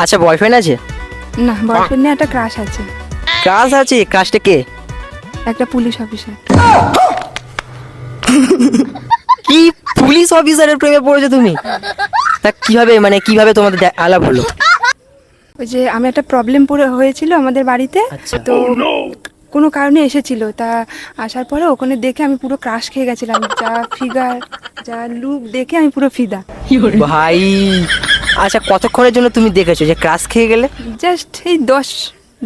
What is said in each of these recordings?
আচ্ছা, বয়ফ্রেন্ড আছে? না, বয়ফ্রেন্ড নেই, একটা ক্রাশ আছে। ক্রাশ আছে? ক্রাশটা কে? একটা পুলিশ অফিসার। কি, পুলিশ অফিসারের প্রেমে পড়েছো তুমি? তা কিভাবে তোমাদের আলাপ হলো? ওই যে আমি একটা প্রবলেম হয়েছিল আমাদের বাড়িতে, আচ্ছা। তো কোনো কারণে এসেছিল, তা আসার পরে ওখানে দেখে আমি পুরো ক্রাশ খেয়ে গেছিলাম। যা ফিগার, যা লুক দেখে আমি পুরো ফিদা। ভাই, আচ্ছা, কতক্ষণের জন্য তুমি দেখেছো যে ক্রাশ খেয়ে গেলে? জাস্ট এই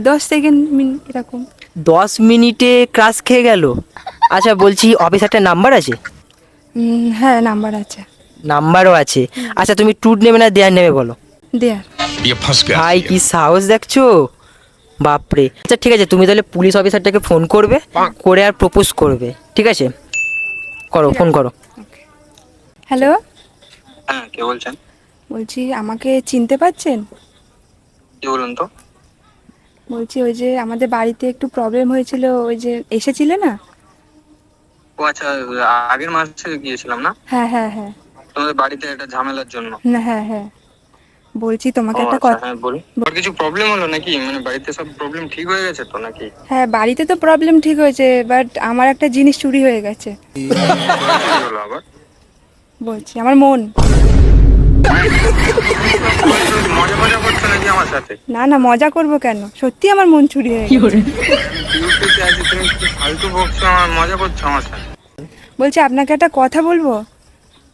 10 সেকেন্ড মিনিট এরকম। 10 মিনিটে ক্রাশ খেয়ে গেল? আচ্ছা, বলছি অফিসারটার নাম্বার আছে? হ্যাঁ, নাম্বার আছে। নাম্বারও আছে? আচ্ছা, তুমি ট্যুর নেবে না দেয়ার নেবে বলো? দেয়ার। ভাই, কি সাহস দেখছো, বাপরে। আচ্ছা ঠিক আছে, তুমি তাহলে পুলিশ অফিসারটাকে ফোন করবে, করে আর প্রপোজ করবে, ঠিক আছে? করো, ফোন করো। হ্যালো, হ্যাঁ, কে বলছেন? বলছি আমাকে চিনতে পারছেন? কি বলুন তো? বলছি ওই যে আমাদের বাড়িতে একটু প্রবলেম হয়েছিল, ওই যে এসেছিলে না? ও আচ্ছা, আগের মাসে গিয়েছিলাম না হ্যাঁ হ্যাঁ হ্যাঁ। তোমাদের বাড়িতে একটা ঝামেলার জন্য? না, হ্যাঁ হ্যাঁ। বলছি তোমাকে ও একটা আচ্ছা, কথা। হ্যাঁ বলুন। আর কিছু প্রবলেম হলো নাকি? মানে বাড়িতে সব প্রবলেম ঠিক হয়ে গেছে তো নাকি? হ্যাঁ, বাড়িতে তো প্রবলেম ঠিক হয়েছে, বাট আমার একটা জিনিস চুরি হয়ে গেছে। কি হলো আবার? বলছি আমার মন। মজা মজা করছো নাকি আমার সাথে? না না, মজা করব কেন, সত্যি আমার মন চুরি হয়ে গেছে। ডিউটিতে আছি, তুমি কি ফালতু বকছো? আমার মজা করছো আমার সাথে? বলছি আপনাকে একটা কথা বলবো।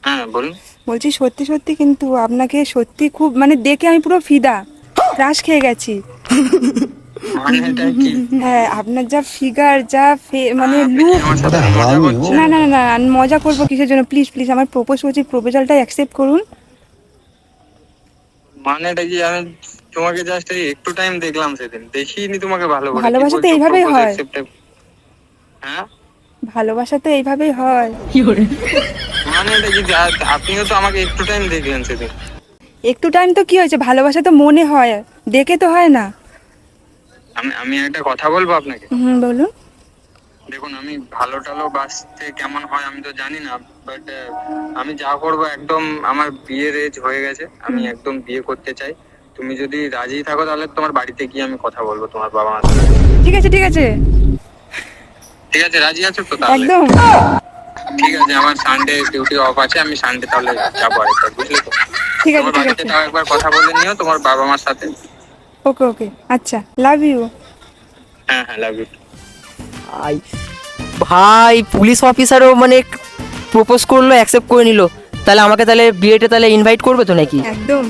হ্যাঁ বলুন। বলছি সত্যি সত্যি, কিন্তু আপনাকে সত্যি খুব, মানে দেখে আমি পুরো ফিদা, ক্রাশ খেয়ে গেছি। মানে এটা কি? হ্যাঁ, আপনার যা ফিগার, যা মানে আপনি কি লুক। আমার সাথে মজা করছেন? না না না, আমি মজা করবো কিসের জন্য? প্লিজ প্লিজ, আমার প্রপোজ করছি, প্রপোজালটা অ্যাকসেপ্ট করুন। মানে এটা কি? আমি তোমাকে জাস্ট একটু টাইম দেখলাম, সেদিন দেখিনি তোমাকে ভালো করে। কি ভালোবাসা তো বলছো এইভাবেই propose হয়। accepted? হ্যাঁ, ভালোবাসা তো এইভাবেই হয়। মানে এটা কি? আপনিও তো আমাকে একটু টাইম দেখলেন সেদিন। একটু টাইম তো কি হয়েছে, ভালোবাসা তো মনে হয়, দেখে তো হয় না। আমি আমি একটা কথা বলবো আপনাকে। বলুন। দেখুন, আমি ভালো টালো বাসতে কেমন হয় আমি তো জানি না, বাট আমি যা করব, একদম আমার বিয়ের এজ হয়ে গেছে, আমি একদম বিয়ে করতে চাই। তুমি যদি রাজি থাকো তাহলে তোমার বাড়িতে গিয়ে আমি কথা বলবো তোমার বাবা মার সাথে। ঠিক আছে ঠিক আছে। ঠিক আছে, রাজি আছো তো তাহলে? একদম। ঠিক আছে, আমার সানডে ডিউটি অফ আছে, আমি সানডে তাহলে যাবো আরেকবার, বুঝলে তো? ঠিক আছে তোমার ঠিক বাড়িতে আছে। তাও একবার কথা বলে নিও তোমার বাবা মার সাথে। ওকে ওকে, আচ্ছা, লাভ ইউ। হ্যাঁ হ্যাঁ, লাভ ইউ। ভাই, ভাই, পুলিশ অফিসারও মানে প্রপোজ করলো, অ্যাকসেপ্ট করে নিল, তাহলে আমাকে তাহলে বিয়েটা তাহলে ইনভাইট করবে তো নাকি? একদম।